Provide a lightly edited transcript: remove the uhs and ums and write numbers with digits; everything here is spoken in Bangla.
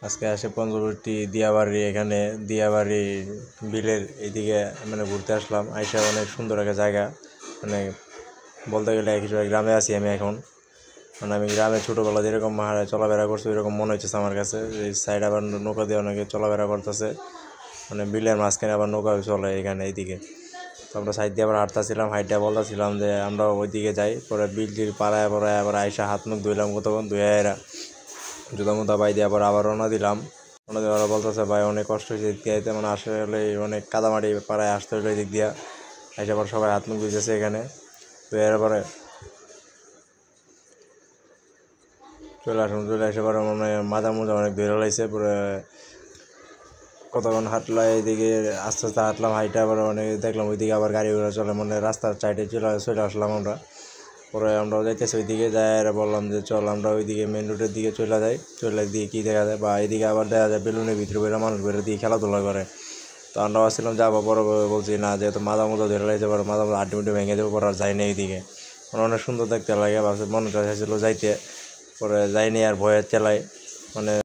আজকে আসে পঞ্চবটি দিয়াবাড়ি, এখানে দিয়াবাড়ি বিলের এইদিকে মানে ঘুরতে আসলাম। আইসা অনেক সুন্দর একটা জায়গা, মানে বলতে গেলে হিসেবে গ্রামে আছি আমি এখন। মানে আমি গ্রামে ছোটোবেলা যেরকম চলাফেরা করছি ওইরকম মনে হচ্ছে আমার কাছে। এই সাইড আবার নৌকা দিয়ে অনেকে চলাফেরা করতেছে, মানে বিলের মাঝখানে আবার নৌকা চলে এখানে এইদিকে। তো আমরা সাইড দিয়ে আবার হাঁটতেছিলাম, হাইটটা বলতেছিলাম যে আমরা ওইদিকে যাই। পরে বিলটির পাড়ায় পড়ায় আবার আইসা হাত মুখ ধুইলাম, কতক্ষণ ধুয়ে এরা জুতা মুতা বাই দিয়ে আবার রওনা দিলাম। রওনা দিয়ে ওরা বলতেছে ভাই অনেক কষ্ট হয়েছে এদিক দিয়ে আইতে, মানে আসলে অনেক কাদামাটি পাড়ায় আসতে হইলো এদিক দিয়া। আইসা পর সবাই হাত মুখ ধুইতেছে এখানে। তো এরপরে চলে আসে পরে মানে মাথা মোজা অনেক ধরে লাইছে। পরে কতক্ষণ হাঁটলাম এইদিকে, আস্তে আস্তে হাঁটলাম, হাইটে আবার অনেক দেখলাম ওইদিকে আবার গাড়ি ঘোড়া চলে, মানে রাস্তার সাইডে চলে আসলাম আমরা। পরে আমরা যাইতেছি ওইদিকে, যাই আর বললাম যে চল আমরা ওইদিকে মেন রোডের দিকে চলে যাই। চলে দিয়ে কী দেখা যায়, বা এইদিকে আবার দেখা যায় বেলুনের ভিতরে বেরো মানুষ বেরো দিয়ে খেলাধুলা করে। তো আমরা আসছিলাম যাবো, পরে বলছি না, যেহেতু মাথা মতো ধরে লাইতে পারো, মাথা মতো আড্ডি ভেঙে দেবো, পরে আর যাই না এইদিকে। অনেক সুন্দর দেখতে লাগে, ভাবছি মনে চাইছিল যাইতে, পরে যাইনি আর ভয়ের চেলায় মানে